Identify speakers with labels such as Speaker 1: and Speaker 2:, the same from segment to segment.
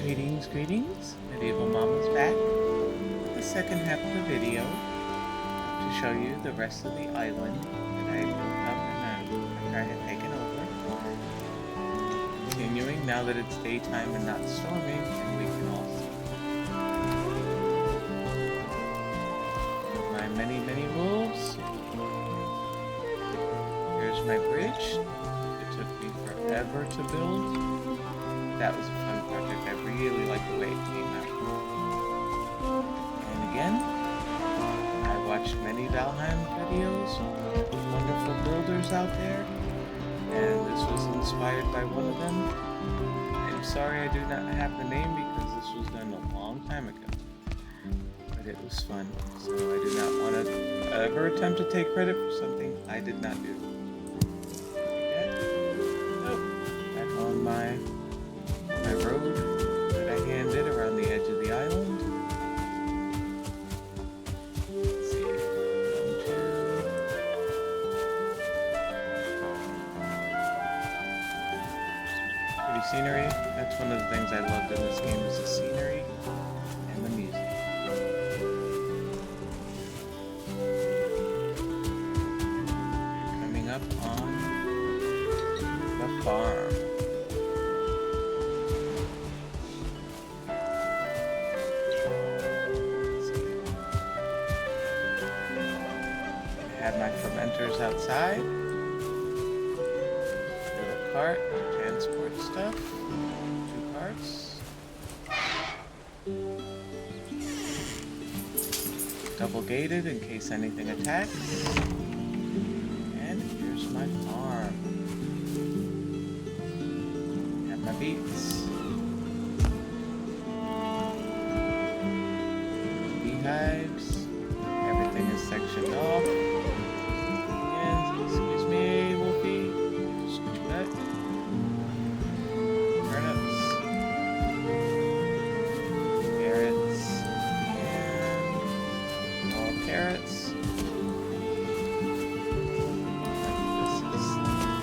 Speaker 1: Greetings, Medieval Mama's back with the second half of the video to show you the rest of the island that I built up and after I had taken over. Continuing now that it's daytime and not storming, and we can all see my many wolves. Here's my bridge. It took me forever to build. That was a fun project. I really like the way it came out. And again, I watched many Valheim videos, wonderful builders out there, and this was inspired by one of them. I'm sorry I do not have the name because this was done a long time ago, but it was fun. So I do not want to ever attempt to take credit for something I did not do. Back on my road that I handed around the edge of the island. Let's see, pretty scenery. That's one of the things I loved in this game is the scenery and the music. Coming up on the farm. Have my fermenters outside. Little cart to transport stuff. 2 carts. Double gated in case anything attacks. And here's my farm. Have my beets. Beehives. Everything is sectioned off. Excuse me, Wolfie. Scooch back. Turnips. Carrots. And more carrots. This is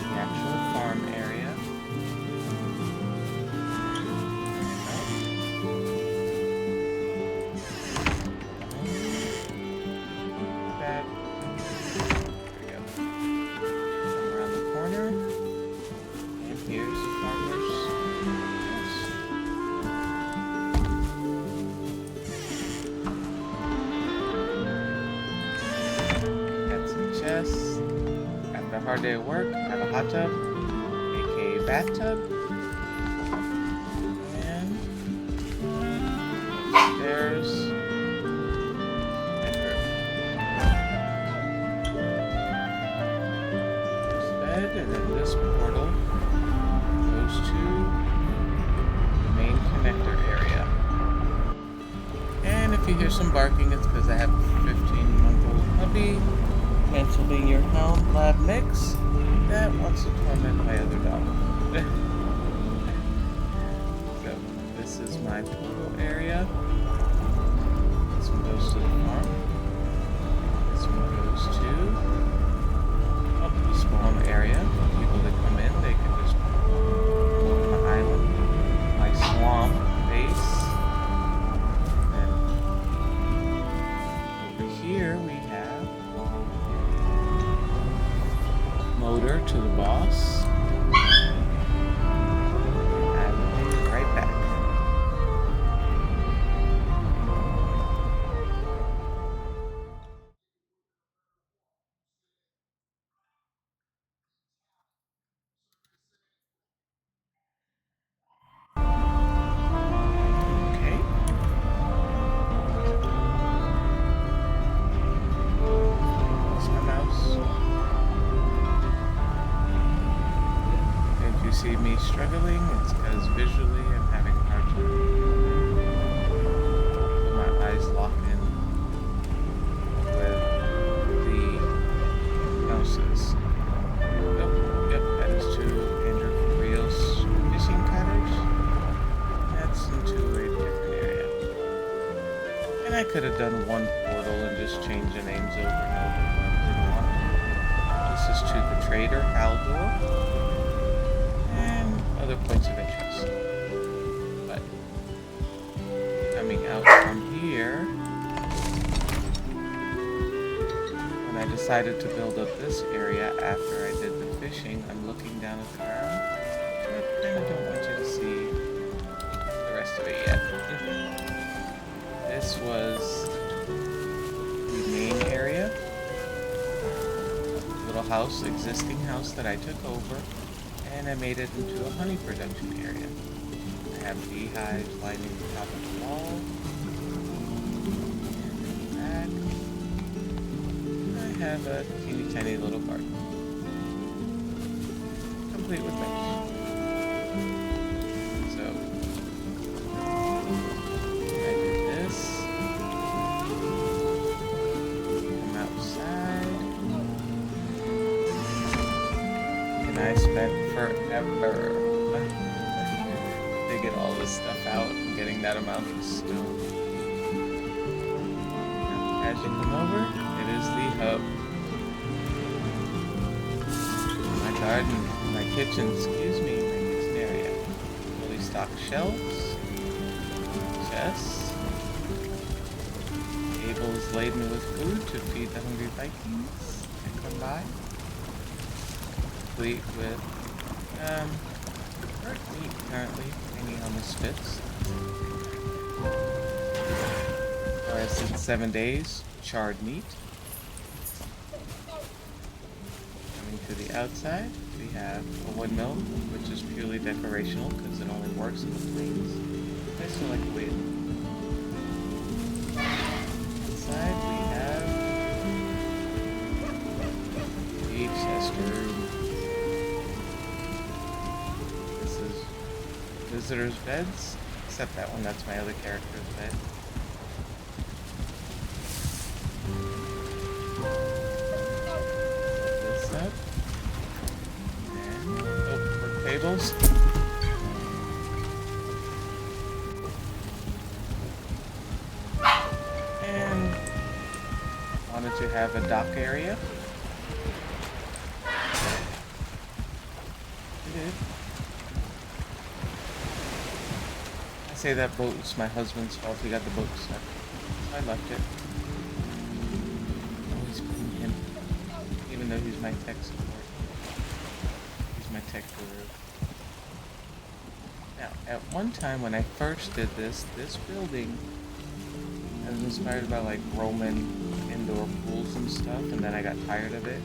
Speaker 1: the actual farm area. After a hard day of work, have a hot tub, aka bathtub, and upstairs, bedroom. There's the bed, and then this portal goes to the main connector area. And if you hear some barking, it's because I have a 15-month-old puppy. Pennsylvania Hound Lab mix that wants to torment my other dog. So this is my portal area. This one goes to the farm. This one goes to the spawn area. People that come in, they can just go to my island, my swamp base. And over here we have motor to the boss. I will be right back. Okay. That's my mouse. If you see me struggling, it's because visually I'm having a hard time. My eyes lock in with the mouses. Yep, that is to Andrew Rios fishing cutters. That's into a different area. And I could have done one portal and just changed the names over and over, but I didn't want to. This is to the trader, Haldor, and other points of interest. But decided to build up this area after I did the fishing. I'm looking down at the ground. I kind of don't want you to see the rest of it yet. This was the main area. Little house, existing house that I took over, and I made it into a honey production area. I have beehives lining the top of the wall. And in the back, I have a teeny tiny little garden, complete with bench. So I did this. Come outside. And I spent forever digging all this stuff out and getting that amount of stone. Now, as you come over, it is the hub. My garden, my kitchen, excuse me, my kitchen area. Fully stocked shelves, chests, tables laden with food to feed the hungry Vikings that come by. Complete with burnt meat currently hanging on the spits. Or as in 7 days, charred meat. Coming to the outside, we have a windmill, which is purely decorational because it only works in the plains. I still like the way it looks. Inside we have the chest room. Visitors' beds, except that one, that's my other character's bed. This up. And work tables. And wanted to have a dock area. It is. I say that boat was my husband's fault. He got the boat stuck. So I left it. Always blame him. Even though he's my tech support. He's my tech guru. Now, at one time when I first did this building, I was inspired by like Roman indoor pools and stuff, and then I got tired of it.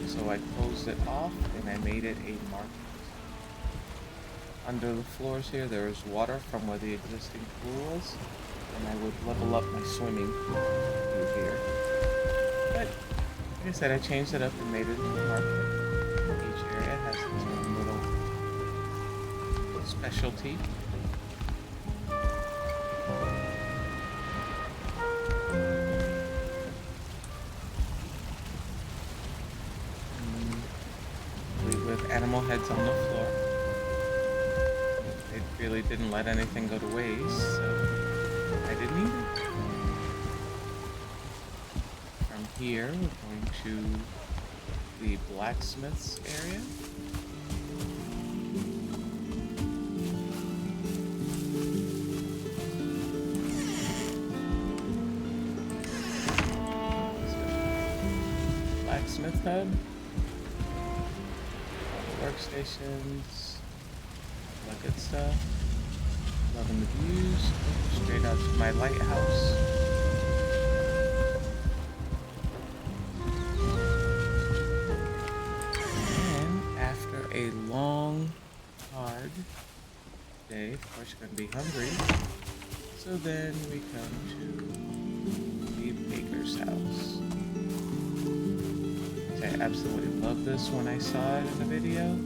Speaker 1: So I closed it off and I made it a market. Under the floors here, there is water from where the existing pool was, and I would level up my swimming through here. But, like I said, I changed it up and made it into a market. Each area has its own little specialty. With animal heads on the floor. Really didn't let anything go to waste, so I didn't eat it. From here, we're going to the blacksmith's area. Blacksmith hub. All the workstations. Good stuff. Loving the views. Straight out to my lighthouse. And after a long, hard day, of course you're going to be hungry. So then we come to the baker's house. I absolutely loved this when I saw it in the video.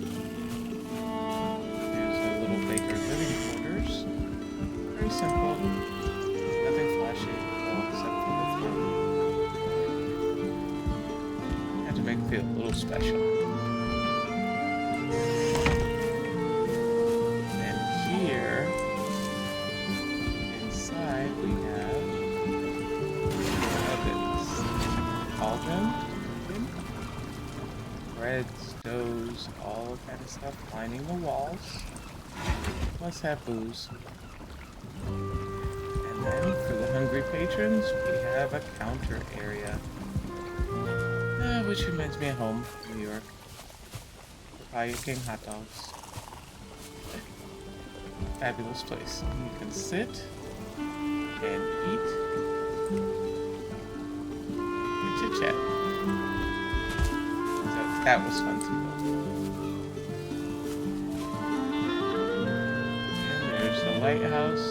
Speaker 1: Baker's living quarters. Very simple. Nothing flashy at all except for the throne. Had to make it feel a little special. And here, inside, we have ovens. Cauldron, bread, stoves, all kind of stuff lining the walls. Must have booze. And then for the hungry patrons, we have a counter area. Which reminds me of home, New York. Fire King hot dogs. Fabulous place. You can sit and eat and chit chat. So that was fun to build. And there's the lighthouse.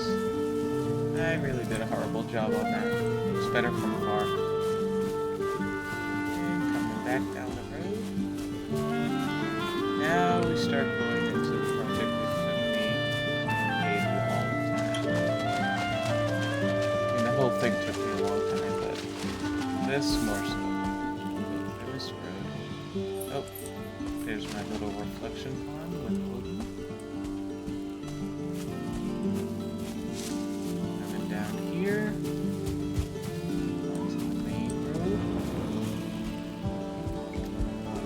Speaker 1: I really did a horrible job on that. It's better from far. And coming back down the road. Now we start going into the project that took me a long time. I mean, the whole thing took me a long time, but this more so. This road. Oh, there's my little reflection pond with Odin. Coming down here. Onto the main road.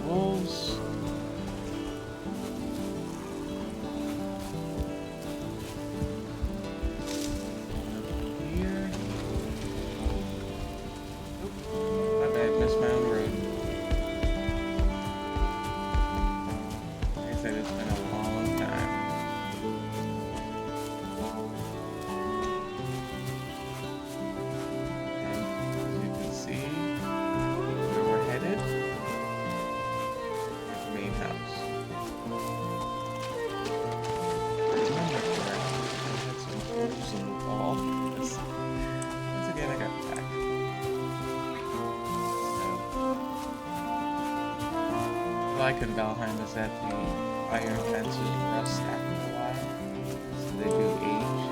Speaker 1: Wolves. Like in Valheim is that the iron fences rust after a while, so they do age.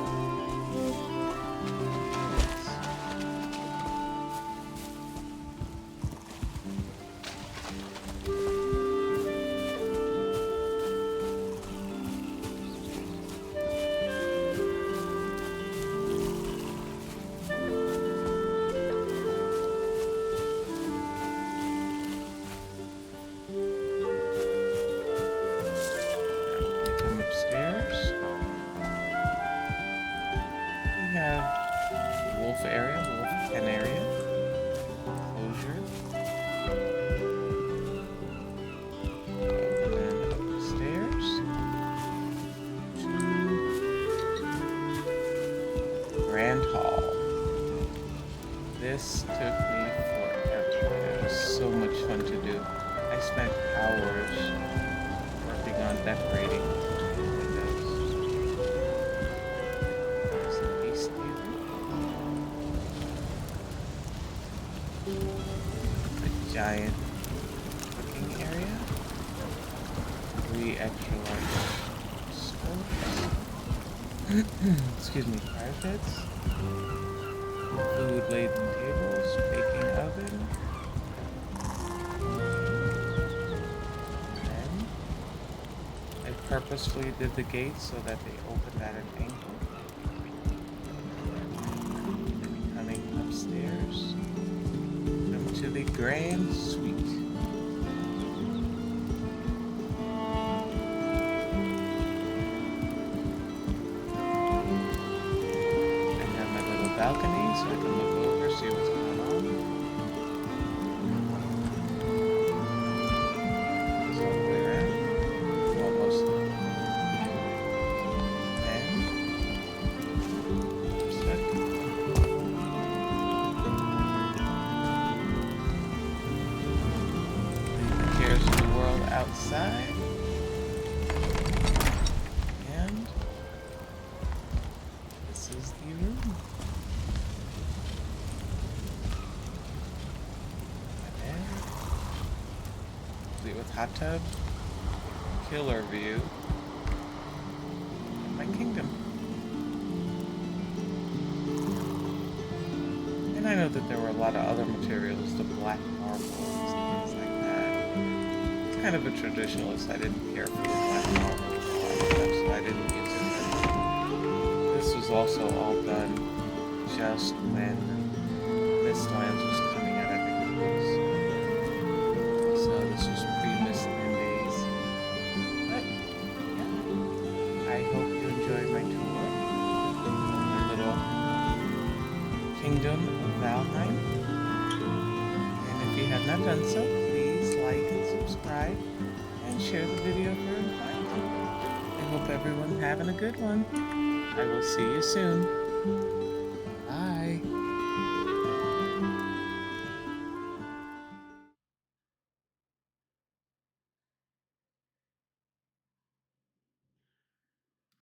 Speaker 1: This took me forever. It was so much fun to do. I spent hours working on decorating the windows. There's the East Theater. A giant cooking area. 3 extra large stoves. Excuse me, fire pits. Food-laden tables, baking oven, and I purposefully did the gates so that they opened at an angle. And coming upstairs, come to the grand suite. I have my little balcony so I can look over, see what's going on. It's all the way around. Well, mostly. And set. Leave the cares of the world outside. And this is the room. With hot tub, killer view of my kingdom. And I know that there were a lot of other materials, the black marbles and things like that. It's kind of a traditionalist. I didn't care for the black marble, so I didn't use it. This was also all done just when Mistlands was coming out, I think it was. So this was pre-Mistland days. But yeah, I hope you enjoyed my tour, my little kingdom of Valheim. And if you have not done so, please like and subscribe and share the video for a friend. I hope everyone's having a good one. I will see you soon.